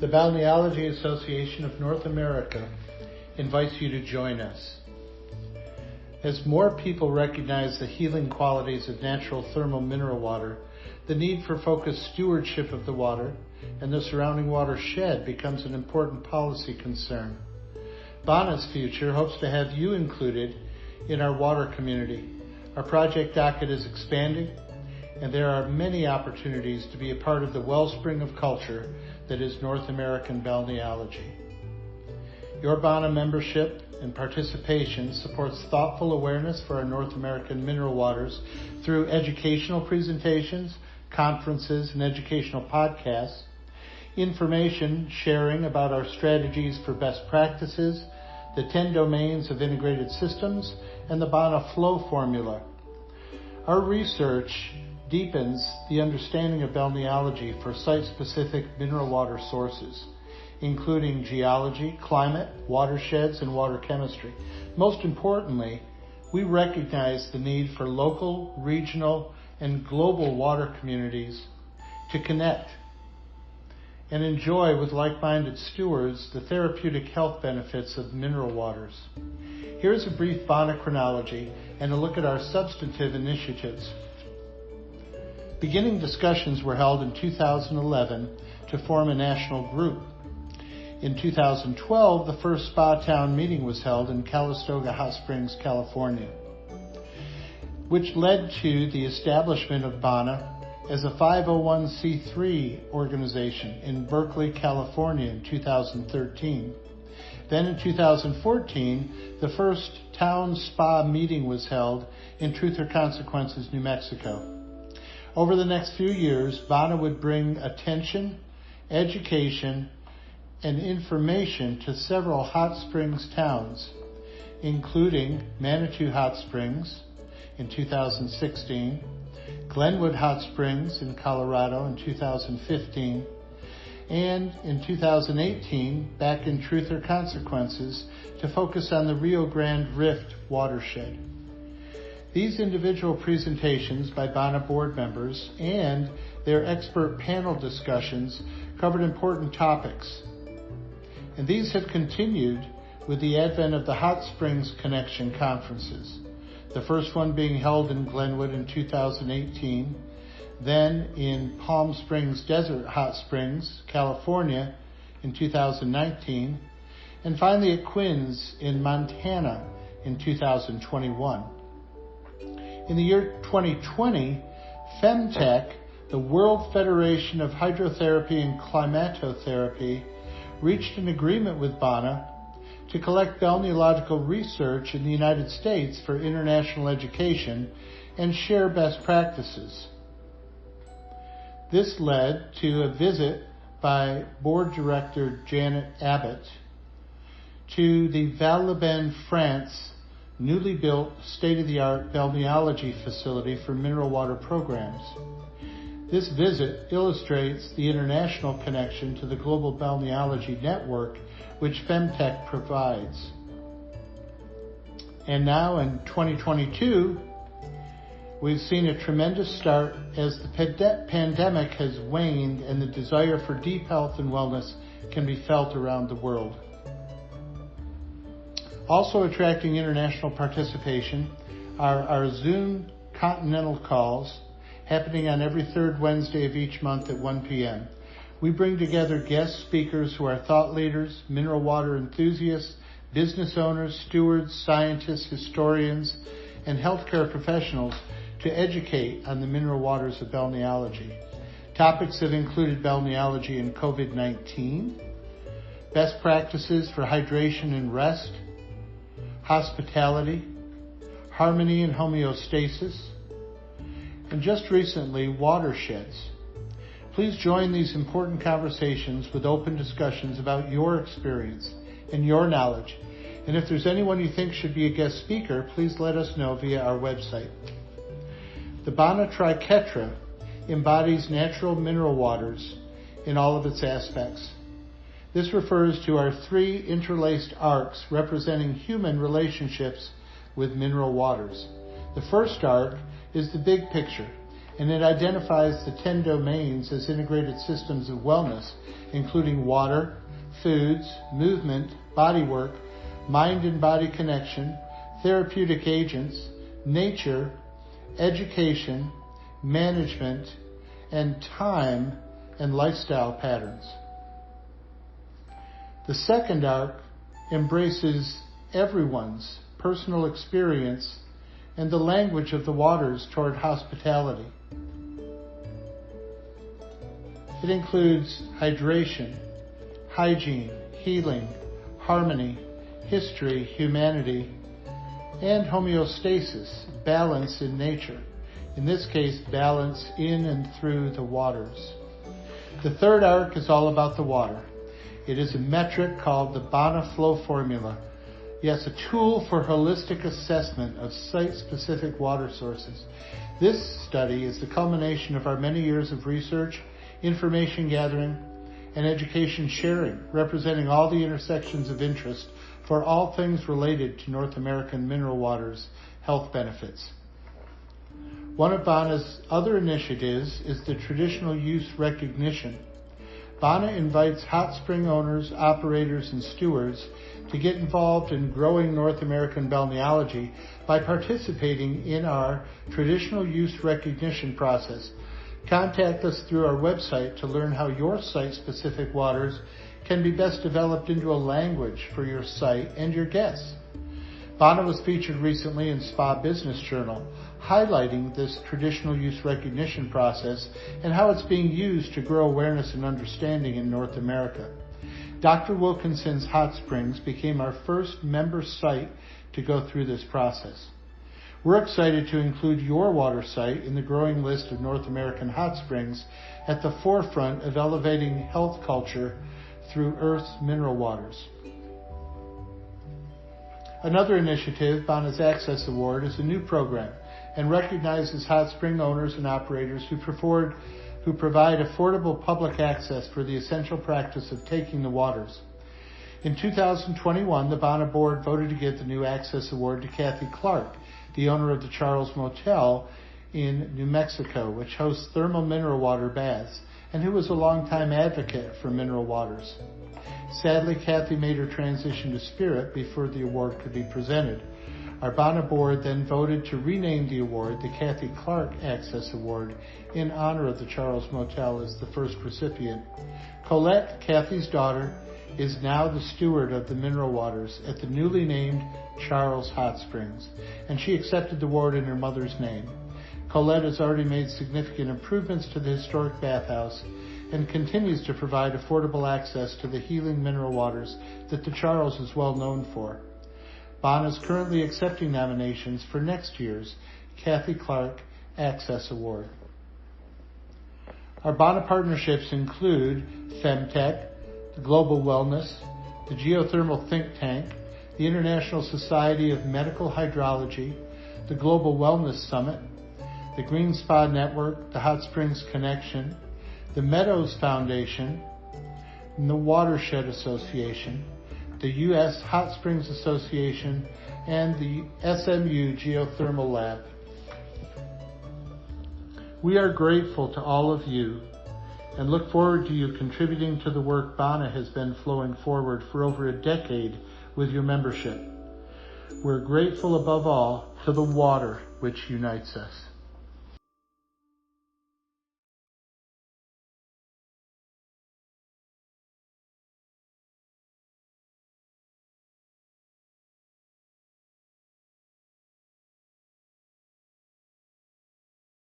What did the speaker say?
The Balneology Association of North America invites you to join us. As more people recognize the healing qualities of natural thermal mineral water, the need for focused stewardship of the water and the surrounding watershed becomes an important policy concern. BANA's future hopes to have you included in our water community. Our project docket is expanding, and there are many opportunities to be a part of the wellspring of culture that is North American balneology. Your BANA membership and participation supports thoughtful awareness for our North American mineral waters through educational presentations, conferences, and educational podcasts, information sharing about our strategies for best practices, the 10 domains of integrated systems, and the BANA flow formula. Our research deepens the understanding of balneology for site-specific mineral water sources, including geology, climate, watersheds, and water chemistry. Most importantly, we recognize the need for local, regional, and global water communities to connect and enjoy with like-minded stewards the therapeutic health benefits of mineral waters. Here's a brief BANA chronology and a look at our substantive initiatives. Beginning discussions were held in 2011 to form a national group. In 2012, the first Spa Town meeting was held in Calistoga Hot Springs, California, which led to the establishment of BANA as a 501c3 organization in Berkeley, California in 2013. Then in 2014, the first town spa meeting was held in Truth or Consequences, New Mexico. Over the next few years, BANA would bring attention, education, and information to several hot springs towns, including Manitou Hot Springs in 2016, Glenwood Hot Springs in Colorado in 2015, and in 2018, back in Truth or Consequences, to focus on the Rio Grande Rift watershed. These individual presentations by BANA board members and their expert panel discussions covered important topics. And these have continued with the advent of the Hot Springs Connection conferences, the first one being held in Glenwood in 2018, then in Palm Springs Desert Hot Springs, California in 2019, and finally at Quinns in Montana in 2021. In the year 2020, FemTech, the World Federation of Hydrotherapy and Climatotherapy, reached an agreement with BANA to collect balneological research in the United States for international education and share best practices. This led to a visit by Board Director Janet Abbott to the Val-les-Bains, France, newly built state-of-the-art balneology facility for mineral water programs. This visit illustrates the international connection to the global balneology network which FemTech provides. And now in 2022, we've seen a tremendous start as the pandemic has waned and the desire for deep health and wellness can be felt around the world. Also attracting international participation are our Zoom continental calls happening on every third Wednesday of each month at 1 p.m. We bring together guest speakers who are thought leaders, mineral water enthusiasts, business owners, stewards, scientists, historians, and healthcare professionals to educate on the mineral waters of balneology. Topics have included balneology and COVID-19, best practices for hydration and rest, hospitality, harmony and homeostasis, and just recently, watersheds. Please join these important conversations with open discussions about your experience and your knowledge. And if there's anyone you think should be a guest speaker, please let us know via our website. The BANA Triketra embodies natural mineral waters in all of its aspects. This refers to our three interlaced arcs representing human relationships with mineral waters. The first arc is the big picture, and it identifies the 10 domains as integrated systems of wellness, including water, foods, movement, bodywork, mind and body connection, therapeutic agents, nature, education, management, and time and lifestyle patterns. The second arc embraces everyone's personal experience and the language of the waters toward hospitality. It includes hydration, hygiene, healing, harmony, history, humanity, and homeostasis, balance in nature. In this case, balance in and through the waters. The third arc is all about the water. It is a metric called the BANA flow formula. Yes, a tool for holistic assessment of site-specific water sources. This study is the culmination of our many years of research, information gathering, and education sharing, representing all the intersections of interest for all things related to North American mineral waters' health benefits. One of BANA's other initiatives is the traditional use recognition. BANA invites hot spring owners, operators, and stewards to get involved in growing North American balneology by participating in our traditional use recognition process. Contact us through our website to learn how your site-specific waters can be best developed into a language for your site and your guests. BANA was featured recently in Spa Business Journal, highlighting this traditional use recognition process and how it's being used to grow awareness and understanding in North America. Dr. Wilkinson's Hot Springs became our first member site to go through this process. We're excited to include your water site in the growing list of North American hot springs at the forefront of elevating health culture through Earth's mineral waters. Another initiative, BANA's Access Award, is a new program and recognizes hot spring owners and operators who provide affordable public access for the essential practice of taking the waters. In 2021, the BANA board voted to give the new Access Award to Kathy Clark, the owner of the Charles Motel in New Mexico, which hosts thermal mineral water baths, and who was a longtime advocate for mineral waters. Sadly, Kathy made her transition to spirit before the award could be presented. Our BANA board then voted to rename the award the Kathy Clark Access Award in honor of the Charles Motel as the first recipient. Colette, Kathy's daughter, is now the steward of the mineral waters at the newly named Charles Hot Springs, and she accepted the award in her mother's name. Colette has already made significant improvements to the historic bathhouse and continues to provide affordable access to the healing mineral waters that the Charles is well known for. BANA is currently accepting nominations for next year's Kathy Clark Access Award. Our BANA partnerships include Femtech, the Global Wellness, the Geothermal Think Tank, the International Society of Medical Hydrology, the Global Wellness Summit, the Green Spa Network, the Hot Springs Connection, the Meadows Foundation, and the Watershed Association, the U.S. Hot Springs Association, and the SMU Geothermal Lab. We are grateful to all of you and look forward to you contributing to the work BANA has been flowing forward for over a decade with your membership. We're grateful above all to the water which unites us.